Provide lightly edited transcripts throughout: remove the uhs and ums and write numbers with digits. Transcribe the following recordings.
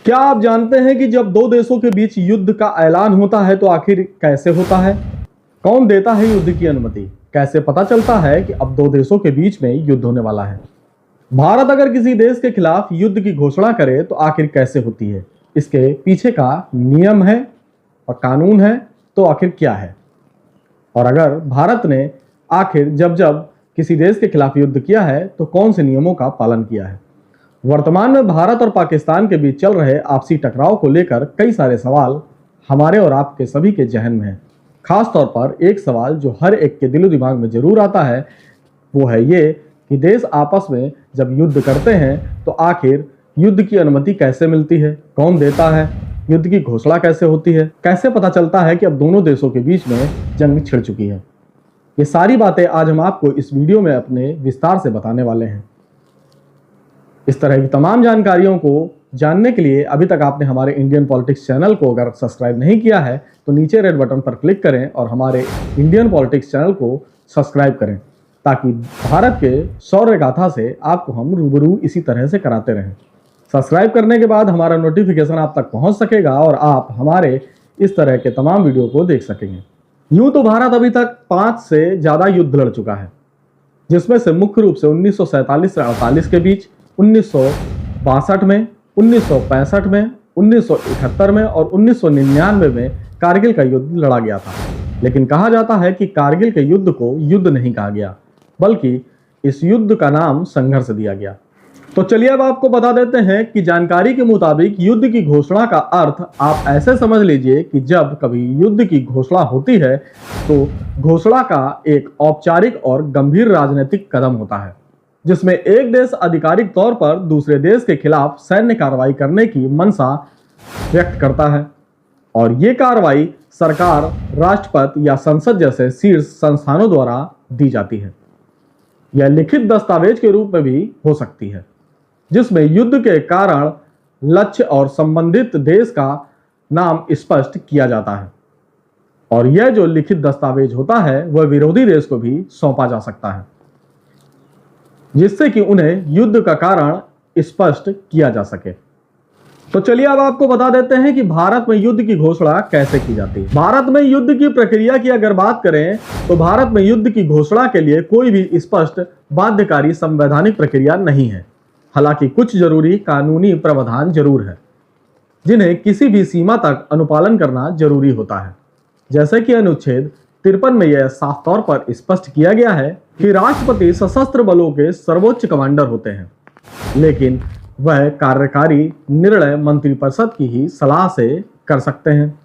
क्या आप जानते हैं कि जब दो देशों के बीच युद्ध का ऐलान होता है तो आखिर कैसे होता है? कौन देता है युद्ध की अनुमति? कैसे पता चलता है कि अब दो देशों के बीच में युद्ध होने वाला है? भारत अगर किसी देश के खिलाफ युद्ध की घोषणा करे तो आखिर कैसे होती है? इसके पीछे का नियम है और कानून है तो आखिर क्या है? और अगर भारत ने आखिर जब जब किसी देश के खिलाफ युद्ध किया है तो कौन से नियमों का पालन किया है? वर्तमान में भारत और पाकिस्तान के बीच चल रहे आपसी टकराव को लेकर कई सारे सवाल हमारे और आपके सभी के जहन में हैं। खास तौर पर एक सवाल जो हर एक के दिलो दिमाग में जरूर आता है वो है ये कि देश आपस में जब युद्ध करते हैं तो आखिर युद्ध की अनुमति कैसे मिलती है, कौन देता है, युद्ध की घोषणा कैसे होती है, कैसे पता चलता है कि अब दोनों देशों के बीच में जंग छिड़ चुकी है। ये सारी बातें आज हम आपको इस वीडियो में अपने विस्तार से बताने वाले हैं। इस तरह की तमाम जानकारियों को जानने के लिए अभी तक आपने हमारे इंडियन पॉलिटिक्स चैनल को अगर सब्सक्राइब नहीं किया है तो नीचे रेड बटन पर क्लिक करें और हमारे इंडियन पॉलिटिक्स चैनल को सब्सक्राइब करें ताकि भारत के शौर्य गाथा से आपको हम रूबरू इसी तरह से कराते रहें। सब्सक्राइब करने के बाद हमारा नोटिफिकेशन आप तक पहुंच सकेगा और आप हमारे इस तरह के तमाम वीडियो को देख सकेंगे। यूं तो भारत अभी तक 5 से ज़्यादा युद्ध लड़ चुका है, जिसमें से मुख्य रूप से 1947 से 48 के बीच, 1962 में, 1965 में, 1971 में और 1999 में कारगिल का युद्ध लड़ा गया था। लेकिन कहा जाता है कि कारगिल के युद्ध को युद्ध नहीं कहा गया, बल्कि इस युद्ध का नाम संघर्ष दिया गया। तो चलिए अब आपको बता देते हैं कि जानकारी के मुताबिक युद्ध की घोषणा का अर्थ आप ऐसे समझ लीजिए कि जब कभी युद्ध की घोषणा होती है तो घोषणा का एक औपचारिक और गंभीर राजनीतिक कदम होता है जिसमें एक देश आधिकारिक तौर पर दूसरे देश के खिलाफ सैन्य कार्रवाई करने की मंशा व्यक्त करता है और ये कार्रवाई सरकार, राष्ट्रपति या संसद जैसे शीर्ष संस्थानों द्वारा दी जाती है। यह लिखित दस्तावेज के रूप में भी हो सकती है जिसमें युद्ध के कारण, लक्ष्य और संबंधित देश का नाम स्पष्ट किया जाता है और यह जो लिखित दस्तावेज होता है वह विरोधी देश को भी सौंपा जा सकता है जिससे कि उन्हें युद्ध का कारण स्पष्ट किया जा सके। तो चलिए अब आपको बता देते हैं कि भारत में युद्ध की घोषणा कैसे की जाती है। भारत में युद्ध की प्रक्रिया की अगर बात करें तो भारत में युद्ध की घोषणा के लिए कोई भी स्पष्ट बाध्यकारी संवैधानिक प्रक्रिया नहीं है। हालांकि कुछ जरूरी कानूनी प्रावधान जरूर है जिन्हें किसी भी सीमा तक अनुपालन करना जरूरी होता है। जैसे कि अनुच्छेद 53 में यह साफ तौर पर स्पष्ट किया गया है कि राष्ट्रपति सशस्त्र बलों के सर्वोच्च कमांडर होते हैं, लेकिन वह कार्यकारी निर्णय मंत्रिपरिषद की ही सलाह से कर सकते हैं।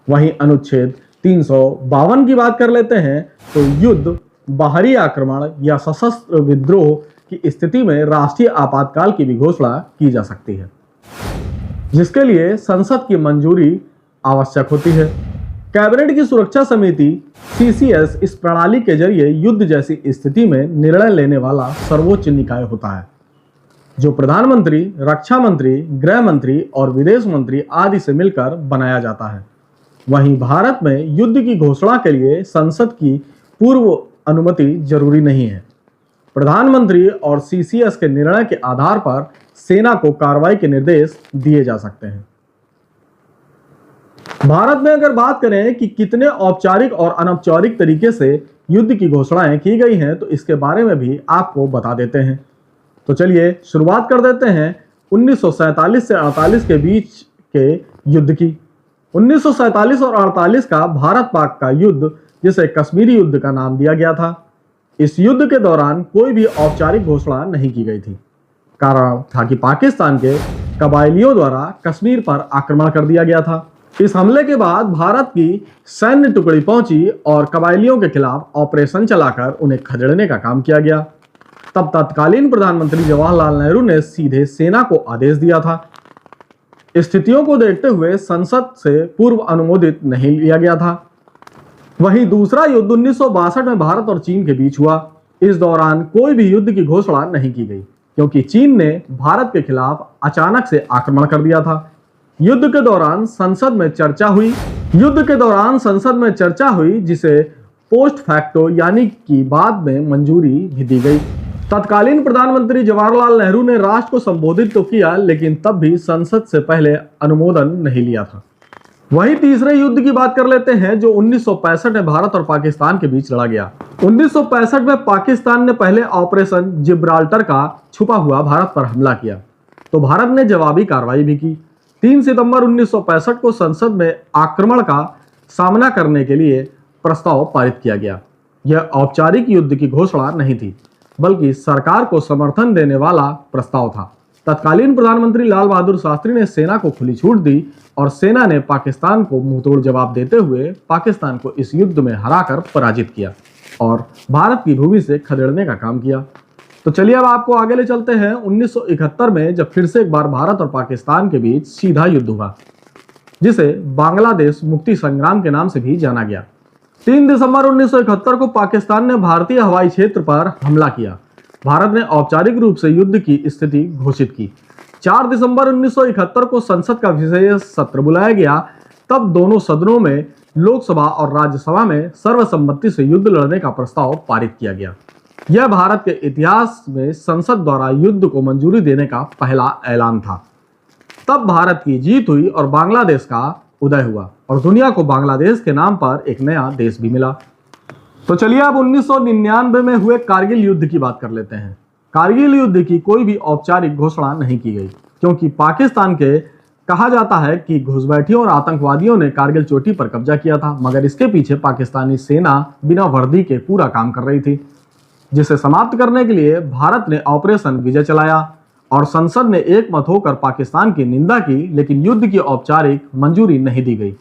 वहीं अनुच्छेद 352 की बात कर लेते हैं तो युद्ध, बाहरी आक्रमण या सशस्त्र विद्रोह की स्थिति में राष्ट्रीय आपातकाल की भी घोषणा की जा सकती है जिसके लिए संसद की मंजूरी आवश्यक होती है। कैबिनेट की सुरक्षा समिति CCS इस प्रणाली के जरिए युद्ध जैसी स्थिति में निर्णय लेने वाला सर्वोच्च निकाय होता है जो प्रधानमंत्री, रक्षा मंत्री, गृह मंत्री और विदेश मंत्री आदि से मिलकर बनाया जाता है। वहीं भारत में युद्ध की घोषणा के लिए संसद की पूर्व अनुमति जरूरी नहीं है। प्रधानमंत्री और CCS के निर्णय के आधार पर सेना को कार्रवाई के निर्देश दिए जा सकते हैं। भारत में अगर बात करें कि कितने औपचारिक और अनौपचारिक तरीके से युद्ध की घोषणाएं की गई हैं तो इसके बारे में भी आपको बता देते हैं। तो चलिए शुरुआत कर देते हैं 1947 से 48 के बीच के युद्ध की। 1947 और 48 का भारत पाक का युद्ध, जिसे कश्मीरी युद्ध का नाम दिया गया था, इस युद्ध के दौरान कोई भी औपचारिक घोषणा नहीं की गई थी। कारण था कि पाकिस्तान के कबायलियों द्वारा कश्मीर पर आक्रमण कर दिया गया था। इस हमले के बाद भारत की सैन्य टुकड़ी पहुंची और कबायलियों के खिलाफ ऑपरेशन चलाकर उन्हें खदेड़ने का काम किया गया। तब तत्कालीन प्रधानमंत्री जवाहरलाल नेहरू ने सीधे सेना को आदेश दिया था। स्थितियों को देखते हुए संसद से पूर्व अनुमोदित नहीं लिया गया था। वहीं दूसरा युद्ध 1962 में भारत और चीन के बीच हुआ। इस दौरान कोई भी युद्ध की घोषणा नहीं की गई क्योंकि चीन ने भारत के खिलाफ अचानक से आक्रमण कर दिया था। युद्ध के दौरान संसद में चर्चा हुई जिसे पोस्ट फैक्टो यानी कि बाद में मंजूरी भी दी गई। तत्कालीन प्रधानमंत्री जवाहरलाल नेहरू ने राष्ट्र को संबोधित तो किया, लेकिन तब भी संसद से पहले अनुमोदन नहीं लिया था। वहीं तीसरे युद्ध की बात कर लेते हैं, जो 1965 में भारत और पाकिस्तान के बीच लड़ा गया। 1965 में पाकिस्तान ने पहले ऑपरेशन जिब्राल्टर का छुपा हुआ भारत पर हमला किया, तो भारत ने जवाबी कार्रवाई भी की। 3 सितंबर 1965 को संसद में आक्रमण का सामना करने के लिए प्रस्ताव पारित किया गया। यह औपचारिक युद्ध की घोषणा नहीं थी, बल्कि सरकार को समर्थन देने वाला प्रस्ताव था। तत्कालीन प्रधानमंत्री लाल बहादुर शास्त्री ने सेना को खुली छूट दी और सेना ने पाकिस्तान को मुंहतोड़ जवाब देते हुए पाकिस्तान को इस युद्ध में हराकर पराजित किया और भारत की भूमि से खदेड़ने का काम किया। तो चलिए अब आपको आगे ले चलते हैं 1971 में, जब फिर से एक बार भारत और पाकिस्तान के बीच सीधा युद्ध हुआ, जिसे बांग्लादेश मुक्ति संग्राम के नाम से भी जाना गया। 3 दिसंबर 1971 को पाकिस्तान ने भारतीय हवाई क्षेत्र पर हमला किया। भारत ने औपचारिक रूप से युद्ध की स्थिति घोषित की। 4 दिसंबर 1971 को संसद का विशेष सत्र बुलाया गया। तब दोनों सदनों में, लोकसभा और राज्यसभा में सर्वसम्मति से युद्ध लड़ने का प्रस्ताव पारित किया गया। यह भारत के इतिहास में संसद द्वारा युद्ध को मंजूरी देने का पहला ऐलान था। तब भारत की जीत हुई और बांग्लादेश का उदय हुआ और दुनिया को बांग्लादेश के नाम पर एक नया देश भी मिला। तो चलिए अब 1999 में हुए कारगिल युद्ध की बात कर लेते हैं। कारगिल युद्ध की कोई भी औपचारिक घोषणा नहीं की गई, क्योंकि पाकिस्तान के कहा जाता है कि घुसपैठियों और आतंकवादियों ने कारगिल चोटी पर कब्जा किया था, मगर इसके पीछे पाकिस्तानी सेना बिना वर्दी के पूरा काम कर रही थी, जिसे समाप्त करने के लिए भारत ने ऑपरेशन विजय चलाया और संसद ने एक मत होकर पाकिस्तान की निंदा की, लेकिन युद्ध की औपचारिक मंजूरी नहीं दी गई।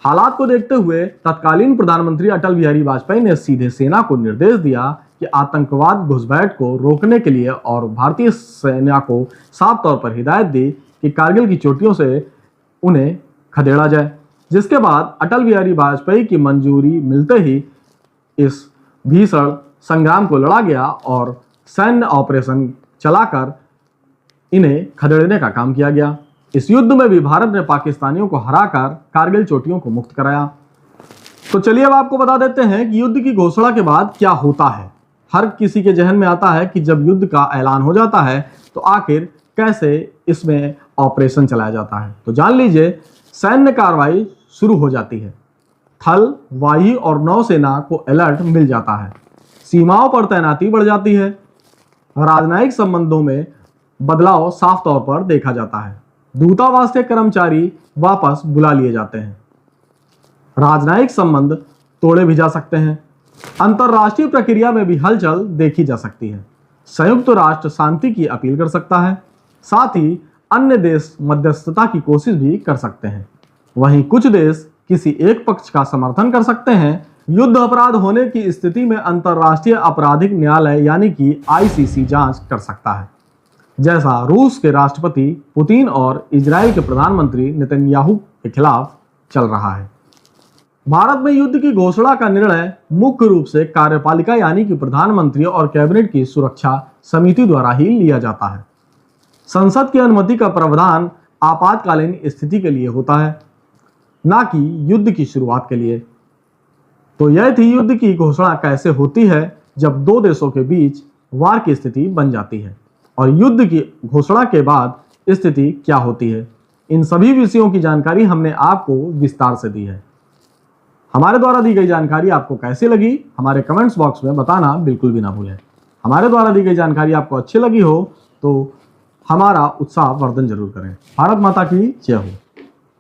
हालात को देखते हुए तत्कालीन प्रधानमंत्री अटल बिहारी वाजपेयी ने सीधे सेना को निर्देश दिया कि आतंकवाद घुसपैठ को रोकने के लिए, और भारतीय सेना को साफ तौर पर हिदायत दी कि कारगिल की चोटियों से उन्हें खदेड़ा जाए। जिसके बाद अटल बिहारी वाजपेयी की मंजूरी मिलते ही इस भीषण संग्राम को लड़ा गया और सैन्य ऑपरेशन चलाकर इन्हें खदेड़ने का काम किया गया। इस युद्ध में भी भारत ने पाकिस्तानियों को हराकर कारगिल चोटियों को मुक्त कराया। तो चलिए अब आपको बता देते हैं कि युद्ध की घोषणा के बाद क्या होता है। हर किसी के जहन में आता है कि जब युद्ध का ऐलान हो जाता है तो आखिर कैसे इसमें ऑपरेशन चलाया जाता है। तो जान लीजिए, सैन्य कार्रवाई शुरू हो जाती है। थल, वायु और नौसेना को अलर्ट मिल जाता है। सीमाओं पर तैनाती बढ़ जाती है। राजनयिक संबंधों में बदलाव साफ तौर पर देखा जाता है। दूतावास के कर्मचारी वापस बुला लिए जाते हैं। राजनयिक संबंध तोड़े भी जा सकते हैं। अंतरराष्ट्रीय प्रक्रिया में भी हलचल देखी जा सकती है। संयुक्त राष्ट्र शांति की अपील कर सकता है। साथ ही अन्य देश मध्यस्थता की कोशिश भी कर सकते हैं। वहीं कुछ देश किसी एक पक्ष का समर्थन कर सकते हैं। युद्ध अपराध होने की स्थिति में अंतरराष्ट्रीय आपराधिक न्यायालय यानी कि ICC जांच कर सकता है, जैसा रूस के राष्ट्रपति पुतिन और इजराइल के प्रधानमंत्री नेतन्याहू के खिलाफ चल रहा है। भारत में युद्ध की घोषणा का निर्णय मुख्य रूप से कार्यपालिका यानी कि प्रधानमंत्री और कैबिनेट की सुरक्षा समिति द्वारा ही लिया जाता है। संसद की अनुमति का प्रावधान आपातकालीन स्थिति के लिए होता है, ना कि युद्ध की शुरुआत के लिए। तो यह थी युद्ध की घोषणा कैसे होती है जब दो देशों के बीच वार की स्थिति बन जाती है, और युद्ध की घोषणा के बाद स्थिति क्या होती है। इन सभी विषयों की जानकारी हमने आपको विस्तार से दी है। हमारे द्वारा दी गई जानकारी आपको कैसी लगी, हमारे कमेंट्स बॉक्स में बताना बिल्कुल भी ना भूलें। हमारे द्वारा दी गई जानकारी आपको अच्छी लगी हो तो हमारा उत्साह वर्धन जरूर करें। भारत माता की जय हो।